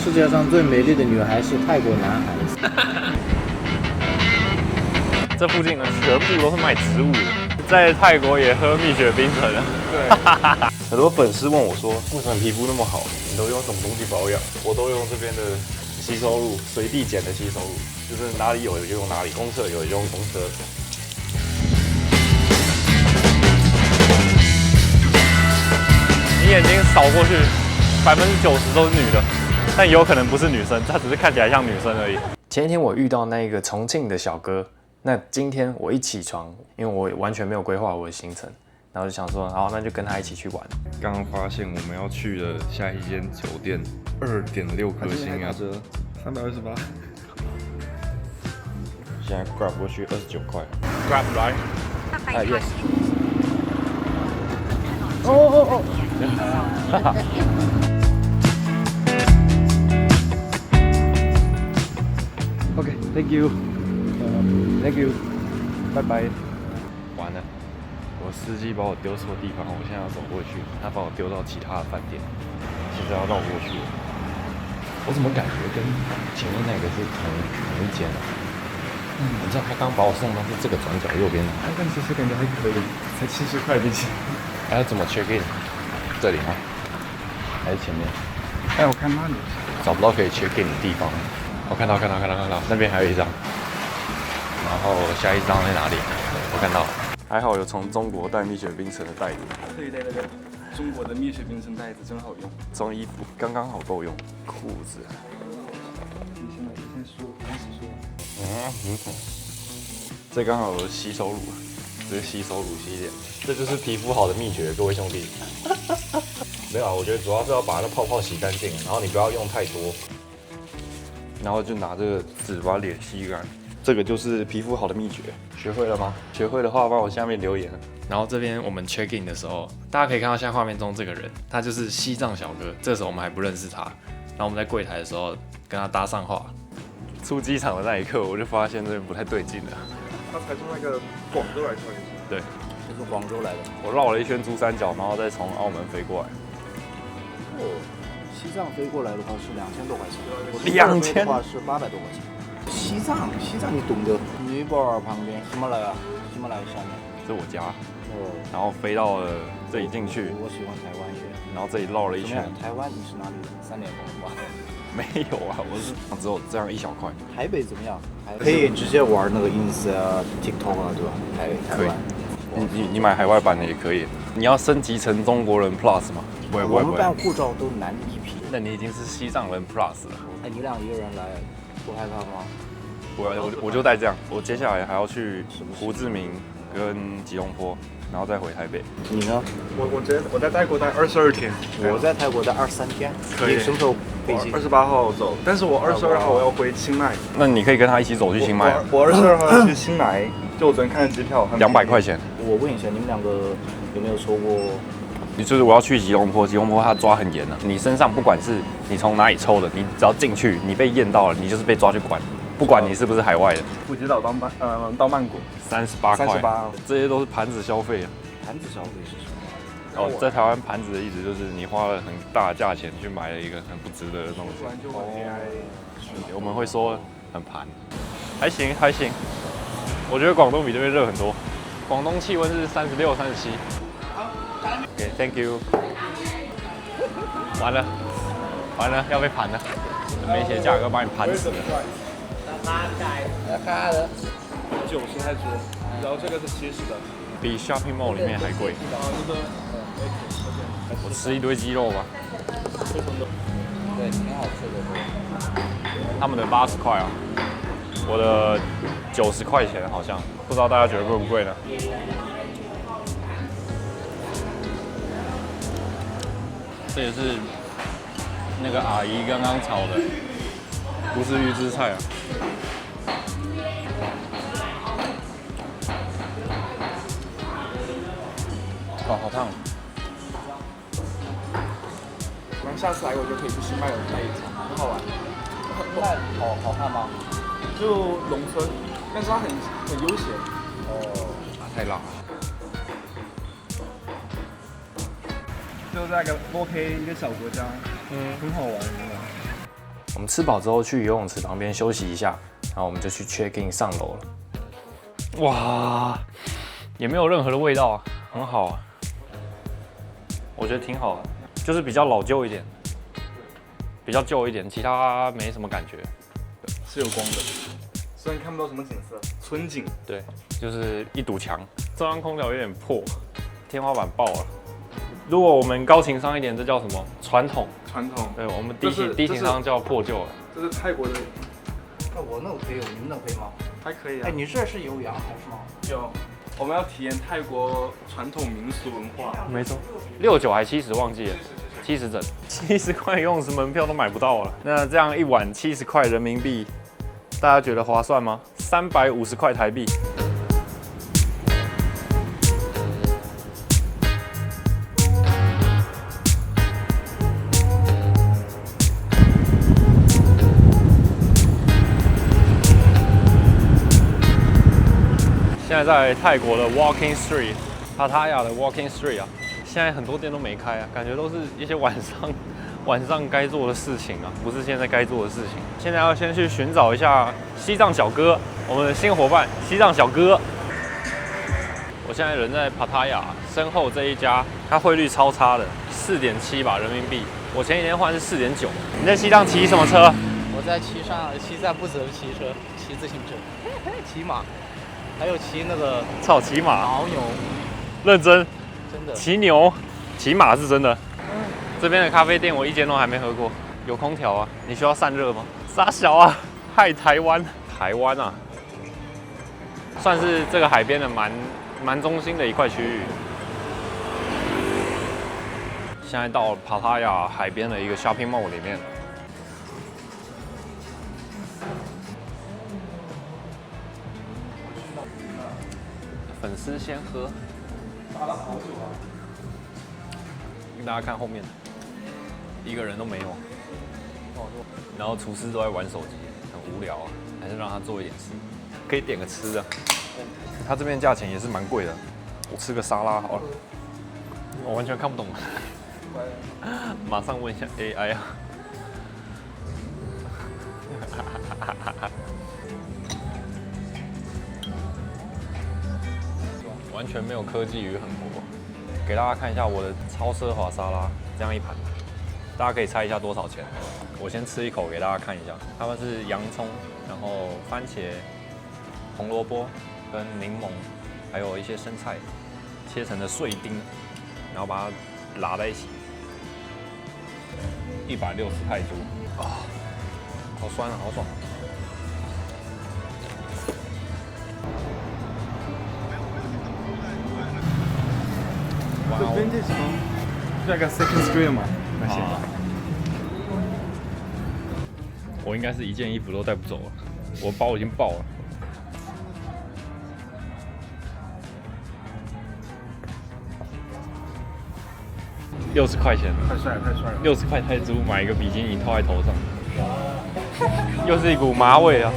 世界上最美丽的女孩是泰国男孩。这附近呢，全部都是卖植物的。在泰国也喝蜜雪冰城了。对。很多粉丝问我说，为什么皮肤那么好？你都用什么东西保养？我都用这边的吸收露，随地捡的吸收露，就是哪里有就用哪里，公厕有就用公厕。你眼睛扫过去，90%都是女的，但也有可能不是女生，她只是看起来像女生而已。前一天我遇到那个重庆的小哥，那今天我一起床，因为我完全没有规划我的行程，然后就想说，好，那就跟他一起去玩。刚刚发现我们要去的下一间酒店2.6颗星啊，328。现在 Grab 过去29块。Grab right？ yes。哦。哈哈。OK，Thank you。Thank you。拜拜。完了，我司机把我丢错地方，我现在要走过去，他把我丢到其他的饭店，现在要绕过去。我怎么感觉跟前面那个是同一间啊？你知道他刚把我送到是这个转角右边，但其实感觉还可以，才70块比起。还要怎么 check in？ 这里吗？还是前面？哎，我看那里找不到可以 check in 的地方。我看到，那边还有一张。然后下一张在哪里？我看到了，还好有从中国带蜜雪冰城的袋子。可以带那个中国的蜜雪冰城袋子，真好用。装衣服刚刚好够用，裤子。你先说，开始说。这刚好有吸收乳，这是吸收乳系列，这就是皮肤好的秘诀，各位兄弟。没有啊，我觉得主要是要把那泡泡洗干净，然后你不要用太多，然后就拿这个纸把脸吸干。这个就是皮肤好的秘诀，学会了吗？学会的话，帮我下面留言。然后这边我们 check in 的时候，大家可以看到现在画面中这个人，他就是西藏小哥。这时候我们还不认识他，然后我们在柜台的时候跟他搭上话。出机场的那一刻，我就发现这边不太对劲了。他才从那个广州来，对，他从广州来的。我绕了一圈珠三角，然后再从澳门飞过来。哦，西藏飞过来的话是2000多块钱，2000的话是800多块钱。西藏你懂得？尼泊尔旁边，喜马拉雅下面。这是我家。哦。然后飞到了这里进去。我喜欢台湾一点。然后这里绕了一圈。台湾你是哪里人？3连峰吧？没有啊，我是只有这样一小块。台北怎么样？可以直接玩那个 ins 啊、TikTok 啊，对吧？台湾。你买海外版的也可以。你要升级成中国人 Plus 吗？不会。我们办护照都难一批。那你已经是西藏人 Plus 了。哎，你俩一个人来，不害怕吗？不会，我就带这样。我接下来还要去胡志明跟吉隆坡，然后再回台北。你呢？我在泰国待22天。我在泰国待23天。可以。你什么时候飞机？28号走，但是我22号我要回清迈。那你可以跟他一起走去清迈。我22号要去清迈，就我昨天看的机票200块钱。我问一下，你们两个有没有抽过？就是我要去吉隆坡，吉隆坡它抓很严的，你身上不管是你从哪里抽的，你只要进去，你被验到了，你就是被抓去管，不管你是不是海外的。普吉岛到曼谷38块，38，这些都是盘子消费啊。盘子消费是什么？哦，在台湾盘子的意思就是你花了很大的价钱去买了一个很不值得的东西。我们会说很盘，还行。我觉得广东比这边热很多，广东气温是36、37。OK，Thank you。完了，要被盘了，没写价格把你盘死了。90泰铢，然后这个是70的，比 Shopping Mall 里面还贵。我吃一堆鸡肉吧。对，挺好吃的。他们的80块啊，我的90块钱好像，不知道大家觉得贵不贵呢？这也是那个阿姨刚刚炒的，不是预制菜啊。哇，好烫！然后下次来我就可以去清迈那一场，很好玩。那好看吗？就农村，但是它很悠闲。哦，太辣了。就在一个 OK 一个小国家，很好玩，真的。我们吃饱之后去游泳池旁边休息一下，然后我们就去 check in 上楼了。哇，也没有任何的味道啊，很好啊，我觉得挺好的，就是比较老旧一点，比较旧一点，其他没什么感觉。是有光的，虽然看不到什么景色，春景。对，就是一堵墙，中央空调有点破，天花板爆了。如果我们高情商一点，这叫什么？传统。传统。对，我们低情商叫破旧了。这是泰国的，那我那个可以，你们那可以吗？还可以啊。哎，你这是有氧还是吗？有，我们要体验泰国传统民俗文化。没错，69还70忘记了，70整，70块游泳池门票都买不到了。那这样一碗70块人民币，大家觉得划算吗？350块台币。现在在泰国的 Walking Street， 帕塔亚的 Walking Street 啊，现在很多店都没开啊，感觉都是一些晚上该做的事情啊，不是现在该做的事情。现在要先去寻找一下西藏小哥，我们的新伙伴西藏小哥。我现在人在帕塔亚，身后这一家，它汇率超差的，4.7吧人民币。我前几天换是4.9。你在西藏骑什么车？我在西藏不只是骑车，骑自行车，骑马，还有骑那个操，骑马，牦牛，认真，真的。骑牛，骑马是真的。这边的咖啡店我一间都还没喝过，有空调啊？你需要散热吗？傻小啊，害台湾，台湾啊，算是这个海边的蛮中心的一块区域。现在到了帕塔亚海边的一个 shopping mall 里面了。粉丝先喝。打了好久啊。给大家看后面，一个人都没有。然后厨师都在玩手机，很无聊啊，还是让他做一点事。可以点个吃的，他这边价钱也是蛮贵的。我吃个沙拉好了。我完全看不懂。马上问一下 AI 啊。完全没有科技与狠活。给大家看一下我的超奢华沙拉，这样一盘，大家可以猜一下多少钱？我先吃一口给大家看一下，他们是洋葱，然后番茄、红萝卜跟柠檬，还有一些生菜，切成的碎丁，然后把它拉在一起，160泰铢啊，好酸啊，好爽。这边这什么？那个 second street 嘛，那些。我应该是一件衣服都带不走了，我包已经爆了。60块钱，太帅了，太帅了。 60块泰铢买一个比基尼套在头上，又是一股麻味啊！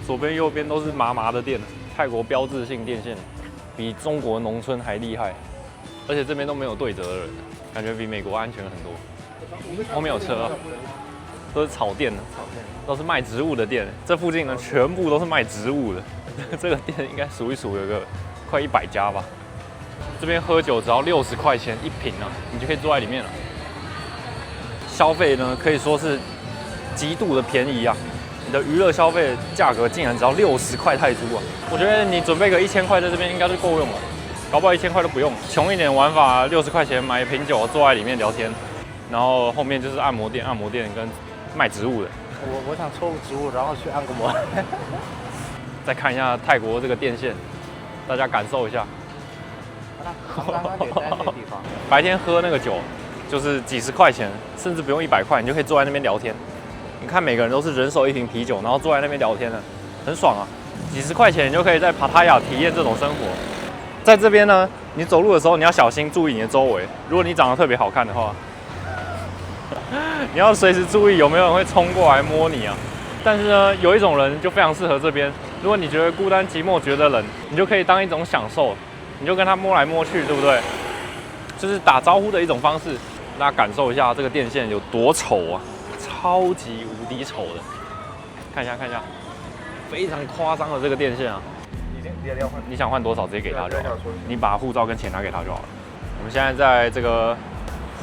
左边右边都是麻麻的店，泰国标志性电线，比中国农村还厉害，而且这边都没有对折的人，感觉比美国安全很多。后面有车、啊，都是草店的，都是卖植物的店。这附近呢，全部都是卖植物的。这个店应该数一数有个快100家吧。这边喝酒只要60块钱一瓶啊，你就可以坐在里面了。消费呢可以说是极度的便宜啊，你的娱乐消费价格竟然只要60块泰铢啊！我觉得你准备个1000块在这边应该就够用了，搞不好1000块都不用。穷一点玩法，60块钱买一瓶酒，坐在里面聊天，然后后面就是按摩店跟卖植物的。我想抽个植物，然后去按个摩。再看一下泰国这个电线，大家感受一下。刚刚给在那地方。白天喝那个酒，就是几十块钱，甚至不用100块，你就可以坐在那边聊天。你看每个人都是人手一瓶啤酒，然后坐在那边聊天的，很爽啊！几十块钱你就可以在帕塔亚体验这种生活。在这边呢，你走路的时候你要小心注意你的周围，如果你长得特别好看的话，你要随时注意有没有人会冲过来摸你啊。但是呢，有一种人就非常适合这边。如果你觉得孤单寂寞觉得冷，你就可以当一种享受，你就跟他摸来摸去，对不对？就是打招呼的一种方式。大家感受一下这个电线有多丑啊，超级无敌丑的。看一下，非常夸张的这个电线啊。你想换多少直接给他就好了，你把护照跟钱拿给他就好了。我们现在在这个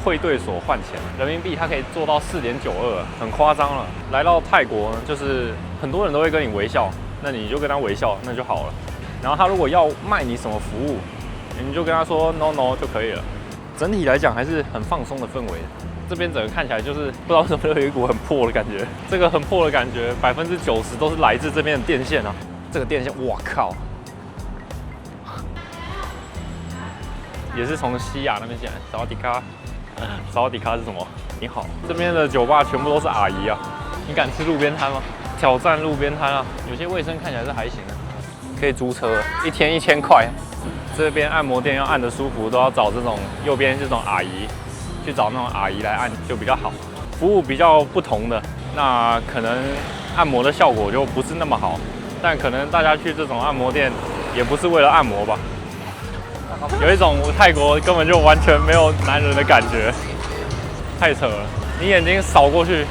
汇兑所换钱，人民币它可以做到4.92，很夸张了。来到泰国呢，就是很多人都会跟你微笑，那你就跟他微笑，那就好了。然后他如果要卖你什么服务，你就跟他说 no no 就可以了。整体来讲还是很放松的氛围。这边整个看起来就是不知道为什么有一股很破的感觉，这个很破的感觉90%都是来自这边的电线啊。这个电线，哇靠！也是从西亚那边进来。萨瓦迪卡，萨瓦迪卡是什么？你好，这边的酒吧全部都是阿姨啊。你敢吃路边摊吗？挑战路边摊啊！有些卫生看起来是还行的，可以租车，1天1000块。这边按摩店要按得舒服，都要找这种右边这种阿姨，去找那种阿姨来按就比较好。服务比较不同的，那可能按摩的效果就不是那么好，但可能大家去这种按摩店也不是为了按摩吧。有一种泰国根本就完全没有男人的感觉，太扯了！你眼睛扫过去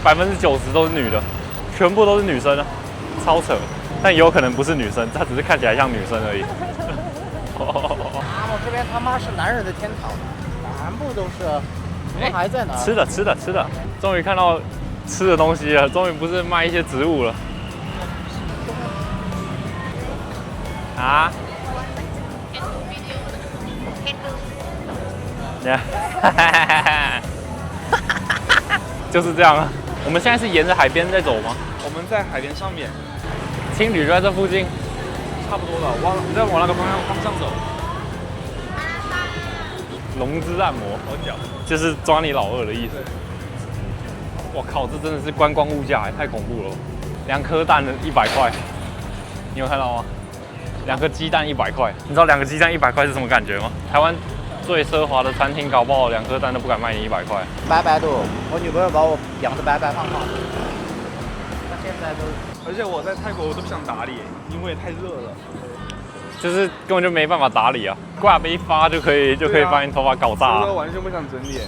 ，90%都是女的，全部都是女生啊，超扯！但也有可能不是女生，她只是看起来像女生而已。我这边他妈是男人的天堂，全部都是。你们还在哪？吃的，终于看到吃的东西了，终于不是卖一些植物了。啊？就是这样啊。我们现在是沿着海边在走吗？我们在海边上面，青旅就在这附近。差不多了。你再往那个方向走。龙之按摩，好屌，就是抓你老二的意思。我靠，这真的是观光物价，太恐怖了。2颗蛋的100块，你有看到吗？2颗鸡蛋100块，你知道2个鸡蛋100块是什么感觉吗？台湾最奢华的餐厅搞不好2颗蛋都不敢卖你100块。白白的，我女朋友把我养得白白胖胖的，她现在都。而且我在泰国我都不想打理，因为太热了。就是根本就没办法打理啊，挂杯发就可以把你头发搞炸了。完全不想整脸。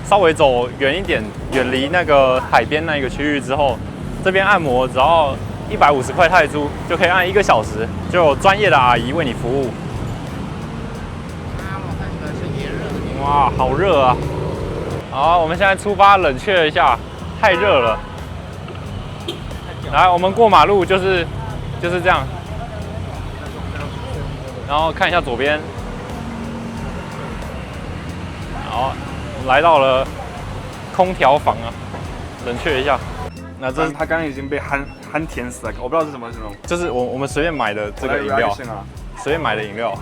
稍微走远一点，远离那个海边那个区域之后，这边按摩只要150块泰铢就可以按1个小时，就有专业的阿姨为你服务。哇，好热啊！好，我们现在出发冷却一下，太热了。来，我们过马路就是这样。然后看一下左边，好，来到了空调房啊，冷却一下。那这他刚刚已经被憨甜死了，我不知道是什么形容。就是我们随便买的这个饮料，随便买的饮料，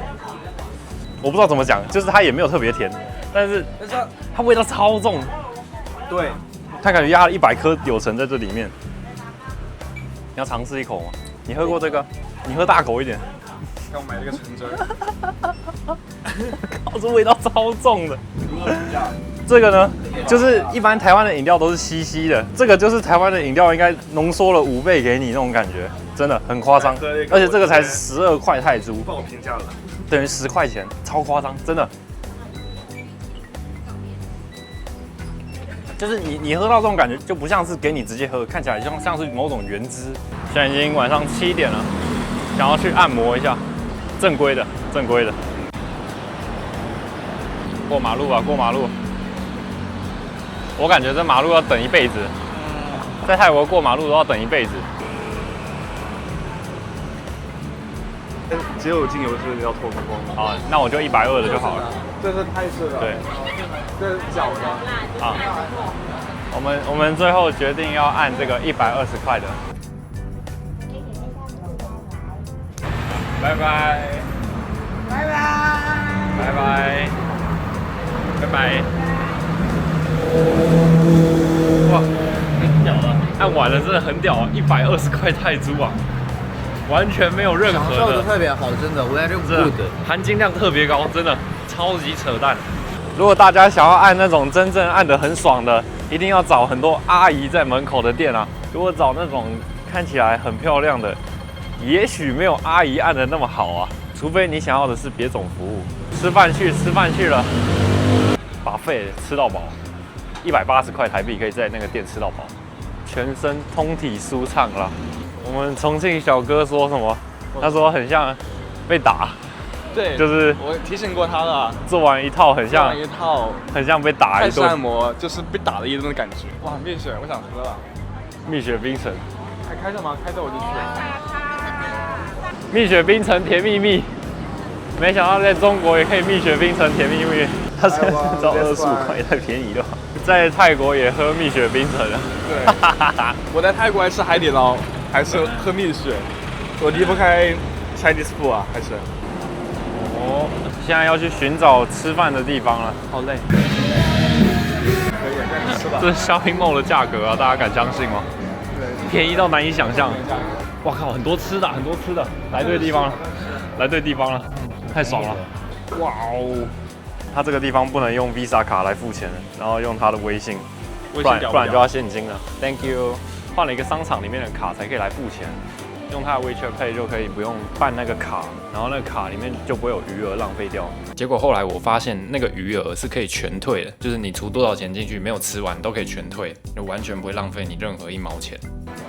我不知道怎么讲，就是它也没有特别甜，但是它味道超重。对，它感觉压了100颗柳橙在这里面。你要尝试一口吗？你喝过这个？你喝大口一点。刚我买了一个橙汁，靠，这味道超重的。这个呢，就是一般台湾的饮料都是稀稀的，这个就是台湾的饮料应该浓缩了5倍给你那种感觉，真的很夸张。而且这个才12块泰铢，帮我评价了，等于10块钱，超夸张，真的。就是你喝到这种感觉，就不像是给你直接喝，看起来像是某种原汁。现在已经晚上7点了，想要去按摩一下。正规的。过马路吧，过马路。我感觉这马路要等一辈子。在泰国过马路都要等一辈子。只有精油是要脱光的。好，那我就120的就好了。这是泰式的。对。这是脚的。啊。我们最后决定要按这个120块的。拜拜，拜拜，拜拜，拜拜。哇，很屌了！按完了真的很屌啊，120块泰铢啊，完全没有任何的。享受的特别好，真的，very good，含金量特别高，真的超级扯淡。如果大家想要按那种真正按得很爽的，一定要找很多阿姨在门口的店啊。如果找那种看起来很漂亮的，也许没有阿姨按的那么好啊。除非你想要的是别种服务。吃饭去了。把费吃到饱，180块台币可以在那个店吃到饱，全身通体舒畅啦。我们重庆小哥说什么？他说很像被打，对，就是我提醒过他了，做完一套很像被打泰一顿。式按摩，就是被打了一顿的感觉。哇，蜜雪，我想喝了。蜜雪冰城，还开着吗？开着我就去。蜜雪冰城甜蜜蜜，没想到在中国也可以蜜雪冰城甜蜜蜜，它是只要25块，也太便宜了吧。在泰国也喝蜜雪冰城了。对，我在泰国还吃海底捞，还是喝蜜雪，我离不开 Chinese food 啊，还是。哦，现在要去寻找吃饭的地方了，好累。可以，再吃吧。这是 shopping mall 的价格啊，大家敢相信吗？对，便宜到难以想象。哇靠，很多吃的，很多吃的，来对地方了，来对地方了，太爽了。哇哦，他这个地方不能用 Visa 卡来付钱，然后用他的微信，不然就要现金了。Thank you。换了一个商场里面的卡才可以来付钱。用它的 WeChat Pay 就可以不用办那个卡，然后那个卡里面就不会有余额浪费掉。结果后来我发现那个余额是可以全退的，就是你出多少钱进去没有吃完都可以全退，就完全不会浪费你任何1毛钱。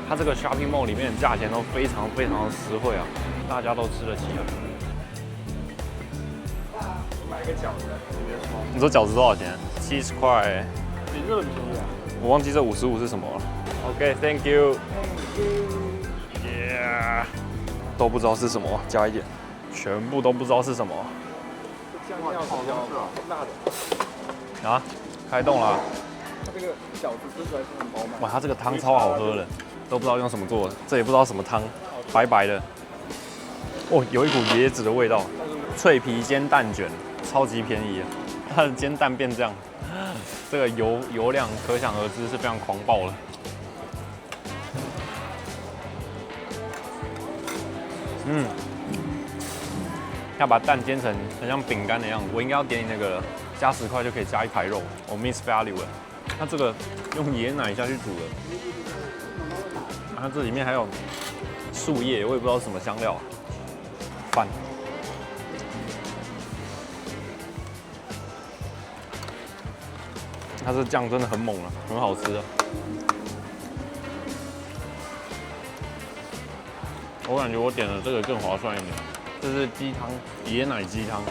它这个 shopping mall 里面的价钱都非常非常的实惠啊，大家都吃得起啊。买一个饺子，你说饺子多少钱？70块。比日本便宜啊。我忘记这55是什么了。OK，Thank you。都不知道是什么，加一点，全部都不知道是什么。酱料好像是辣的。啊，开动了。它这个饺子吃出来是很饱满。哇，它这个汤超好喝的，都不知道用什么做的，这也不知道什么汤，白白的。哦，有一股椰子的味道。脆皮煎蛋卷，超级便宜，它的煎蛋变这样，这个油量可想而知是非常狂暴的。要把蛋煎成很像饼干的样子。我应该要点你那个加10块就可以加一排肉，我 miss value 了。它这个用椰奶下去煮的，它这里面还有树叶，我也不知道是什么香料。饭，它这酱真的很猛啊，很好吃的。我感觉我点的这个更划算一点。这是鸡汤，椰奶鸡汤，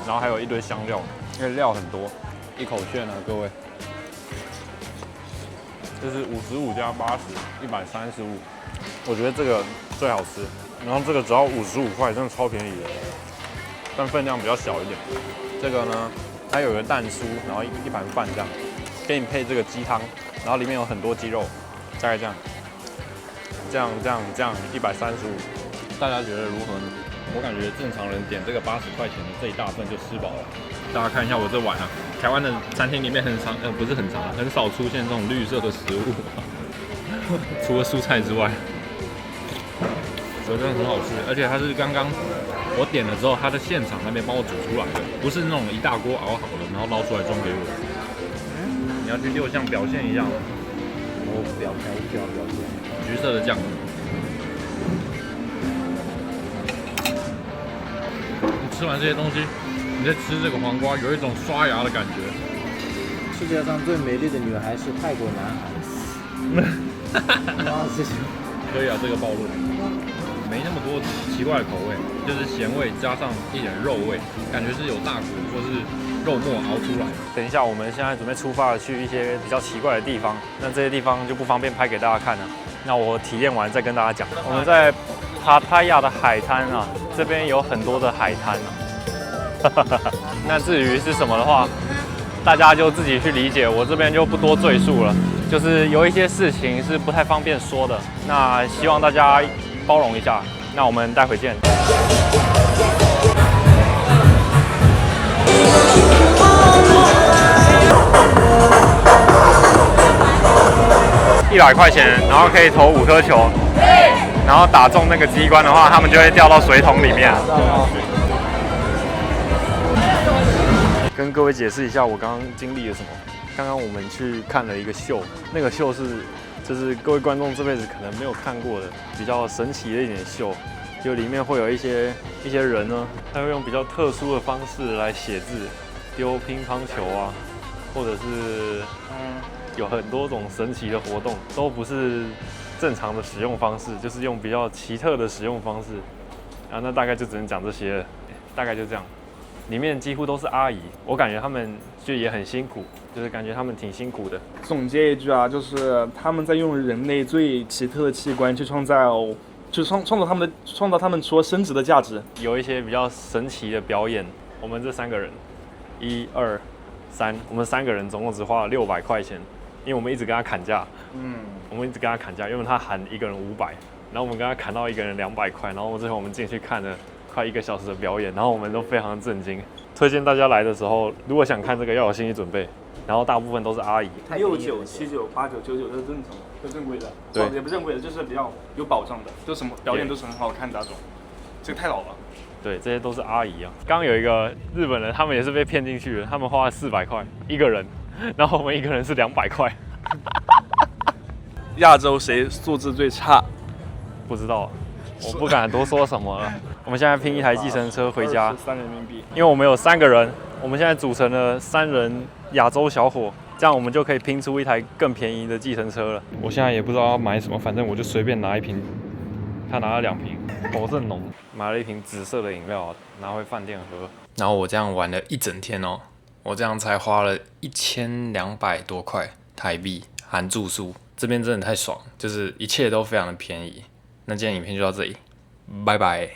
然后还有一堆香料，因为料很多，一口炫啊，各位。这是55加80，135，我觉得这个最好吃。然后这个只要55块，真的超便宜的，但分量比较小一点。这个呢，它有个蛋酥，然后一盘饭这样，给你配这个鸡汤，然后里面有很多鸡肉，大概这样，135，大家觉得如何呢？我感觉正常人点这个80块钱的这一大份就吃饱了。大家看一下我这碗啊，台湾的餐厅里面不是很常，很少出现这种绿色的食物，除了蔬菜之外，真的很好吃。而且它是刚刚我点了之后，它在现场那边帮我煮出来的，不是那种一大锅熬好了然后捞出来装给我。你要去6项表现一下吗？我表现，橘色的酱。吃完这些东西，你在吃这个黄瓜，有一种刷牙的感觉。世界上最美丽的女孩是泰国男孩。哇，谢谢。可以啊，这个暴露，没那么多奇怪的口味，就是咸味加上一点肉味，感觉是有大骨或是肉末熬出来的。等一下，我们现在准备出发去一些比较奇怪的地方，那这些地方就不方便拍给大家看了。那我体验完再跟大家讲。我们在帕塔亚的海滩啊，这边有很多的海滩啊。那至于是什么的话，大家就自己去理解，我这边就不多赘述了。就是有一些事情是不太方便说的，那希望大家包容一下。那我们待会见。100块钱，然后可以投5颗球，然后打中那个机关的话，他们就会掉到水桶里面。跟各位解释一下我刚刚经历了什么。刚刚我们去看了一个秀，那个秀就是各位观众这辈子可能没有看过的比较神奇的一点秀，就里面会有一些人呢，他会用比较特殊的方式来写字，丢乒乓球啊，或者是有很多种神奇的活动，都不是正常的使用方式，就是用比较奇特的使用方式。啊，那大概就只能讲这些了，大概就这样。里面几乎都是阿姨，我感觉他们就也很辛苦，就是感觉他们挺辛苦的。总结一句啊，就是他们在用人类最奇特的器官去创造他们除了生殖的价值。有一些比较神奇的表演，我们这3个人，1、2、3，我们3个人总共只花了600块钱，因为我们一直跟他砍价，我们一直跟他砍价，因为他喊一个人500，然后我们跟他砍到一个人200块，然后最后我们进去看了快1个小时的表演，然后我们都非常震惊。推荐大家来的时候，如果想看这个要有心理准备，然后大部分都是阿姨。69、79、89、99这是正常的，是正规的。对，也不正规的，就是比较有保障的，就什么表演都是很好看的那种。这个太老了。对，这些都是阿姨啊。刚刚有一个日本人，他们也是被骗进去的，他们花了400块一个人，然后我们一个人是200块。亚洲谁素质最差？不知道，我不敢多说什么了。我们现在拼一台计程车回家，3人民币。因为我们有3个人，我们现在组成了3人亚洲小伙，这样我们就可以拼出一台更便宜的计程车了。我现在也不知道要买什么，反正我就随便拿一瓶。他拿了2瓶，保证浓。买了一瓶紫色的饮料，拿回饭店喝。然后我这样玩了一整天哦，我这样才花了1200多块台币，含住宿。这边真的太爽，就是一切都非常的便宜。那今天影片就到这里，拜拜。